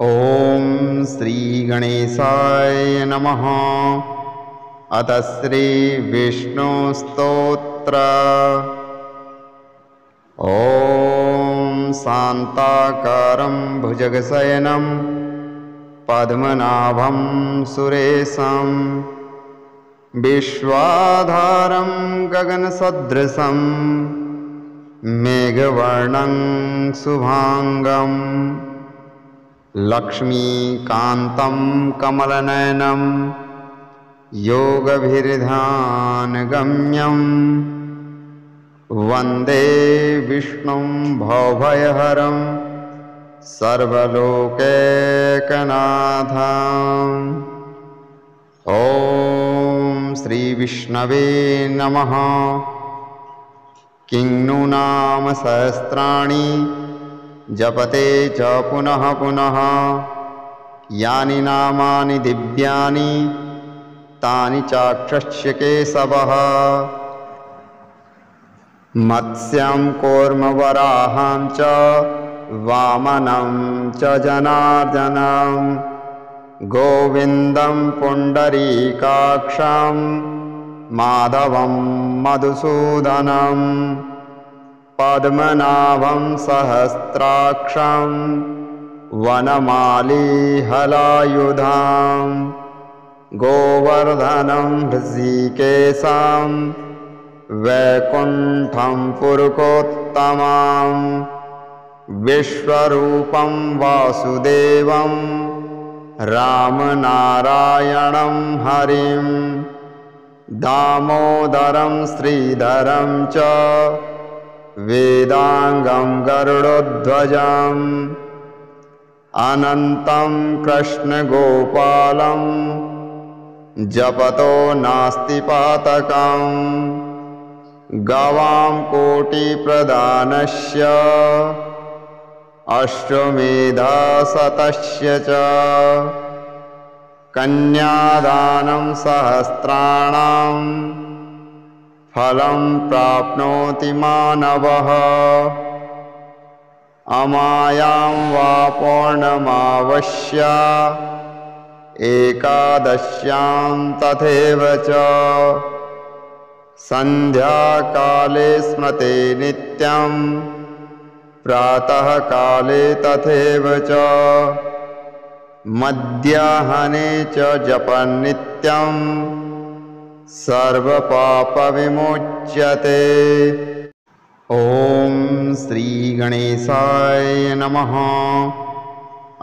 ॐ श्रीगणेशाय नमः। अथ श्रीविष्णुस्तोत्र। ॐ शान्ताकारं भुजगशयनं पद्मनाभं सुरेशं विश्वाधारं गगनसदृशं मेघवर्णं शुभांगं लक्ष्मीकान्तं कमलनयनं योगभिर्ध्यानगम्यं वन्दे विष्णुं भवभयहरं सर्वलोकैकनाथम्। ॐ श्रीविष्णवे नमः। किं नु नाम सहस्राणि जपते च पुनः पुनः, यानि नामानि दिव्यानि तानि चाक्षस्य केशवः। मत्स्यं कूर्मवराहं च वामनं च जनार्दनं, गोविन्दं पुण्डरीकाक्षं माधवं मधुसूदनं, पद्मनाभं सहस्राक्षं वनमाली हलायुधां, गोवर्धनं हृषीकेशं वैकुण्ठं पुरुषोत्तमं, विश्वरूपं वासुदेवं रामनारायणं हरिं, दामोदरं श्रीधरं च वेदांगं गरुडध्वजम्, अनन्तं कृष्णगोपालं जपतो नास्ति पातकम्, गवां कोटिप्रदानस्य अश्वमेधशतस्य च, कन्यादानं सहस्राणां फलं प्राप्नोति मानवः, अमायां वा पौर्णमावस्या एकादश्यां तथैव च, सन्ध्याकाले स्मृते नित्यं प्रातःकाले तथैव च, मध्याह्ने च जपन्नित्यं सर्वपापविमुच्यते। ॐ श्रीगणेशाय नमः।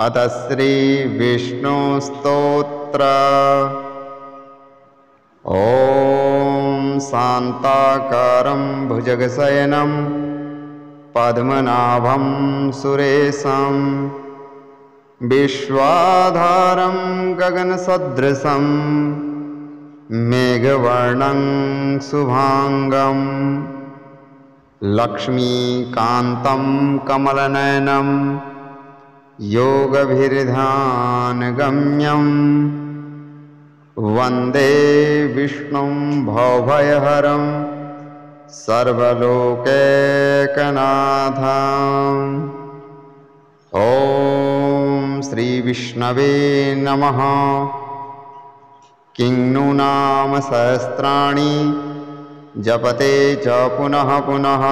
अथ श्रीविष्णुस्तोत्र। ॐ शान्ताकारं भुजगशयनं पद्मनाभं सुरेशं विश्वाधारं गगनसदृशं मेघवर्णं शुभांगं, लक्ष्मीकान्तं कमलनयनं योगभिर्ध्यानगम्यं, वन्दे विष्णुं भवभयहरं सर्वलोकैकनाथम्। ॐ श्रीविष्णवे नमः। किं नु नाम सहस्राणि जपते च पुनः पुनः,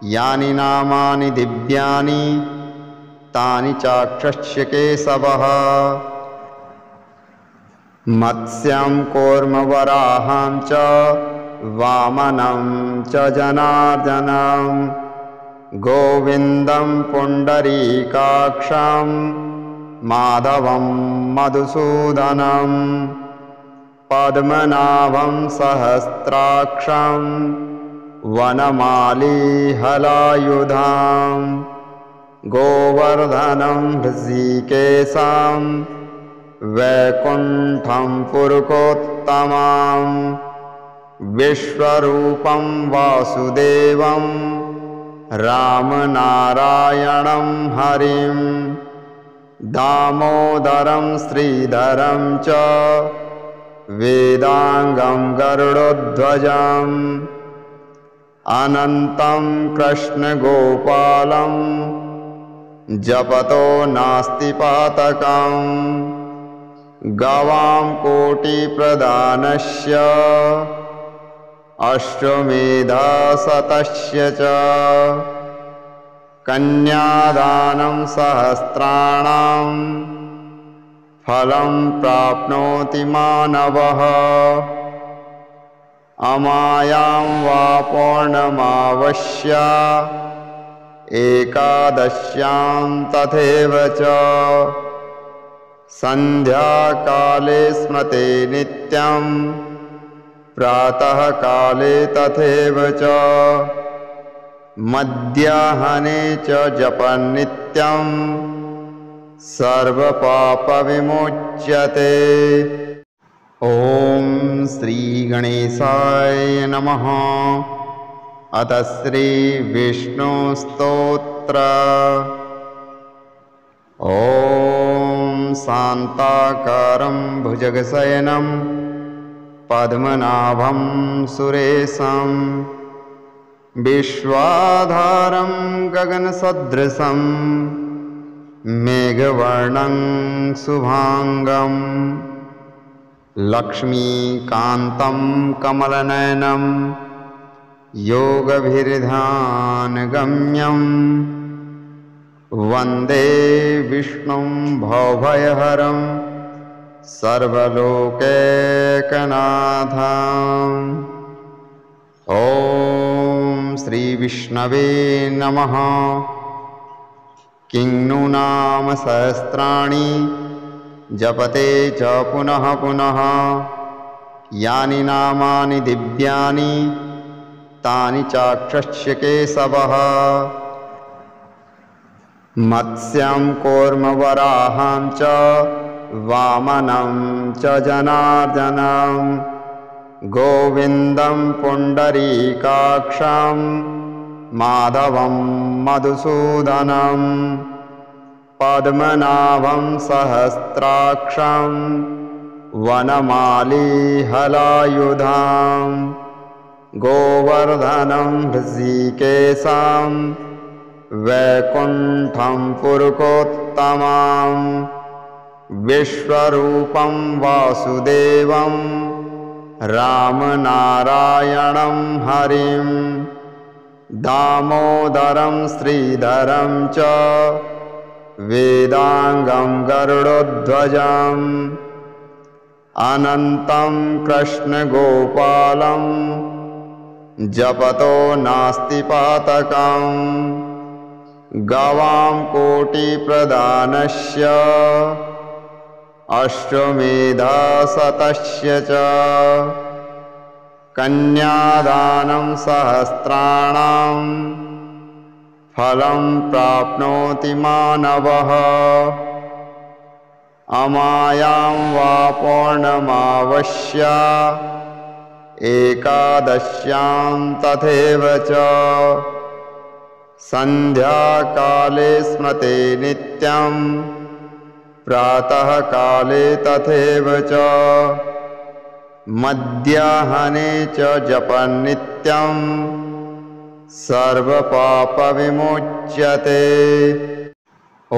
यानि नामानि दिव्यानि तानि चाक्षस्य केशवः। मत्स्यं कूर्मवराहं च वामनं च जनार्दनं, गोविन्दं पुण्डरीकाक्षं माधवं मधुसूदनं, पद्मनाभं सहस्राक्षं वनमाली हलायुधां, गोवर्धनं हृषीकेशं वैकुण्ठं पुरुषोत्तमं, विश्वरूपं वासुदेवं रामनारायणं हरिं, दामोदरं श्रीधरं च वेदांगं गरुडध्वजम्, अनन्तं कृष्णगोपालं जपतो नास्ति पातकम् गवां कोटिप्रदानस्य अश्वमेधशतस्य च कन्यादानं सहस्राणां फलं प्राप्नोति मानवः अमायां वा पौर्णमावस्या एकादश्यां तथैव च संध्याकाले स्मृते नित्यं प्रातःकाले तथैव च मध्याह्ने च जपन् नित्यं सर्वपापविमुच्यते। ॐ श्रीगणेशाय नमः। अथ श्रीविष्णुस्तोत्र। ॐ शान्ताकारं भुजगशयनं पद्मनाभं सुरेशं विश्वाधारं गगनसदृशं मेघवर्णं शुभांगं लक्ष्मीकान्तं कमलनयनं योगभिर्ध्यानगम्यं वन्दे विष्णुं भवभयहरं सर्वलोकैकनाथम्। ॐ श्रीविष्णवे नमः। किं नु नाम सहस्राणि जपते च पुनः पुनः यानि नामानि दिव्यानि तानि चाक्षस्य केशवः। मत्स्यं कूर्मवराहं च वामनं च जनार्दनं गोविन्दं पुण्डरीकाक्षं माधवं मधुसूदनं पद्मनाभं सहस्राक्षं वनमाली हलायुधां गोवर्धनं हृषीकेशं वैकुण्ठं पुरुषोत्तमं विश्वरूपं वासुदेवं रामनारायणं हरिं दामोदरं श्रीधरं च वेदांगं गरुडध्वजम् अनन्तं कृष्णगोपालं जपतो नास्ति पातकम् गवां कोटिप्रदानस्य अश्वमेधशतस्य च कन्यादानं सहस्राणां फलं प्राप्नोति मानवः अमायां वा पौर्णमावस्या एकादश्यां तथैव च संध्याकाले स्मृते नित्यं प्रातःकाले तथैव च मध्याह्ने च जपन् नित्यं सर्वपापविमुच्यते। ॐ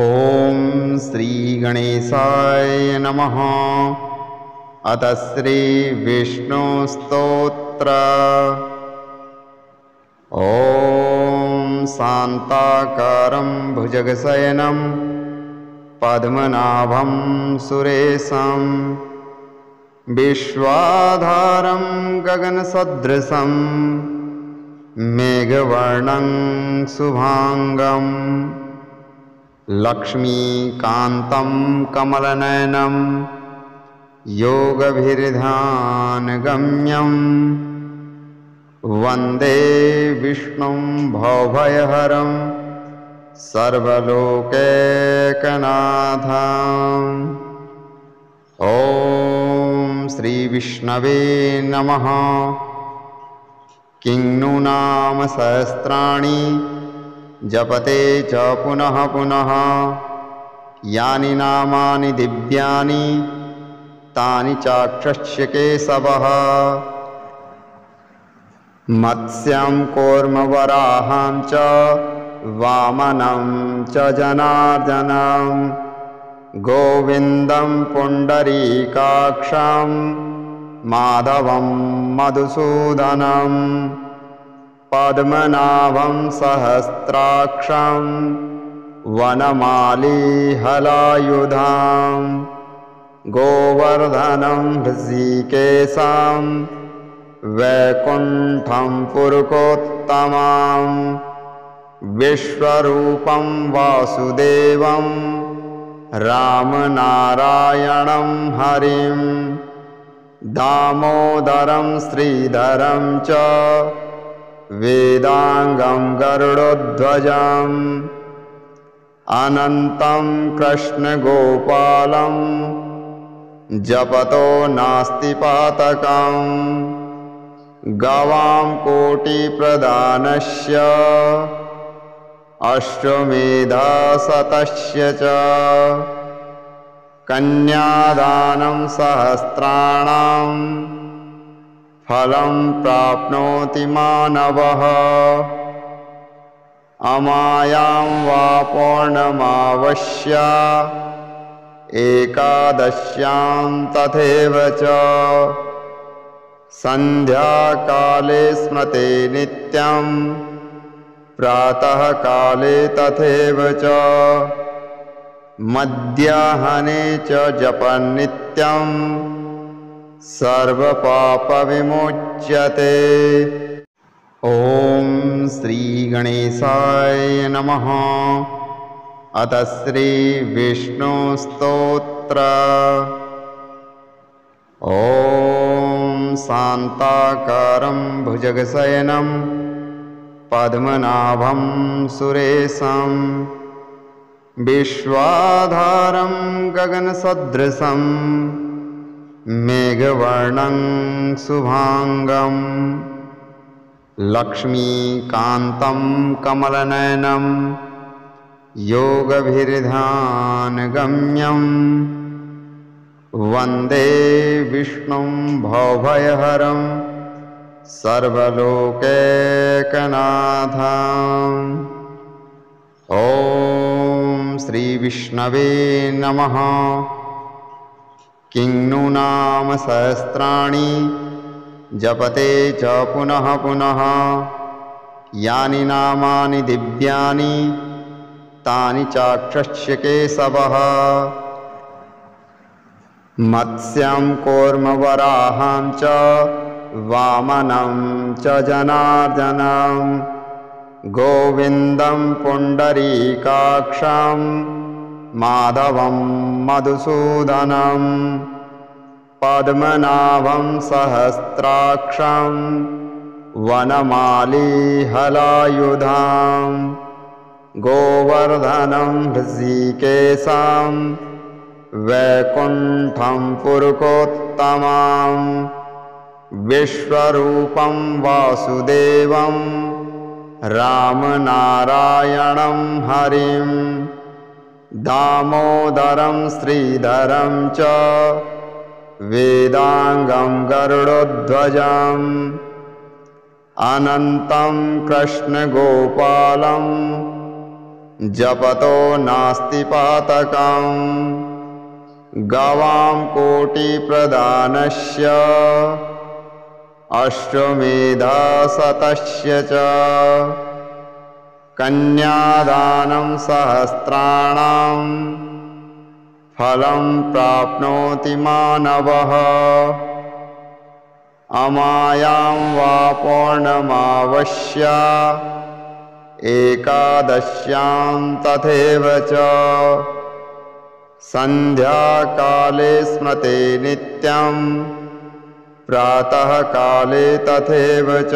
श्रीगणेशाय नमः। अथ श्रीविष्णुस्तोत्र। ॐ शान्ताकारं भुजगशयनं पद्मनाभं सुरेशं विश्वाधारं गगनसदृशं मेघवर्णं शुभांगं लक्ष्मीकान्तं कमलनयनं योगभिर्ध्यानगम्यं वन्दे विष्णुं भवभयहरं सर्वलोकैकनाथम्। ॐ श्रीविष्णवे नमः। किं नु नाम सहस्राणि जपते च पुनः पुनः यानि नामानि दिव्यानि तानि चाक्षस्य केशवः। मत्स्यं कूर्मवराहं च वामनं च जनार्दनं गोविन्दं पुण्डरीकाक्षं माधवं मधुसूदनं पद्मनाभं सहस्राक्षं वनमाली हलायुधां गोवर्धनं हृषीकेशं वैकुण्ठं पुरुषोत्तमं विश्वरूपं वासुदेवं रामनारायणं हरिं दामोदरं श्रीधरं च वेदांगं गरुडध्वजम् अनन्तं कृष्णगोपालं जपतो नास्ति पातकम् गवां कोटिप्रदानस्य अश्वमेधशतस्य च कन्यादानं सहस्राणां फलं प्राप्नोति मानवः अमायां वा पौर्णमावस्या एकादश्यां तथैव च सन्ध्याकाले स्मृते नित्यं प्रातःकाले तथैव च मध्याह्ने च जपन्नित्यं सर्वपापविमुच्यते। ॐ श्रीगणेशाय नमः। अथ श्रीविष्णुस्तोत्र। ॐ शान्ताकारं भुजगशयनं पद्मनाभं सुरेशं विश्वाधारं गगनसदृशं मेघवर्णं शुभांगं लक्ष्मीकान्तं कमलनयनं योगभिर्ध्यानगम्यं वन्दे विष्णुं भवभयहरं सर्वलोकैकनाथम्। ॐ श्रीविष्णवे नमः। किं नु नाम सहस्राणि जपते च पुनः पुनः यानि नामानि दिव्यानि तानि चाक्षस्य केशवः। मत्स्यं कूर्मवराहं च वामनं च जनार्दनं गोविन्दं पुण्डरीकाक्षं माधवं मधुसूदनं पद्मनाभं सहस्राक्षं वनमाली हलायुधां गोवर्धनं हृषीकेशं वैकुण्ठं पुरुषोत्तमं विश्वरूपं वासुदेवं रामनारायणं हरिं दामोदरं श्रीधरं च वेदांगं गरुडध्वजम् अनन्तं कृष्णगोपालं जपतो नास्ति पातकम् गवां कोटिप्रदानस्य अश्वमेधशतस्य च कन्यादानं सहस्राणां फलं प्राप्नोति मानवः अमायां वा पौर्णमावस्या एकादश्यां तथैव च सन्ध्याकाले स्मृते नित्यं प्रातःकाले तथैव च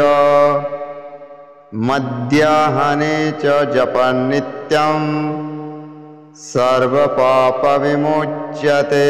मध्याह्ने च जपन्नित्यं सर्वपापविमुच्यते।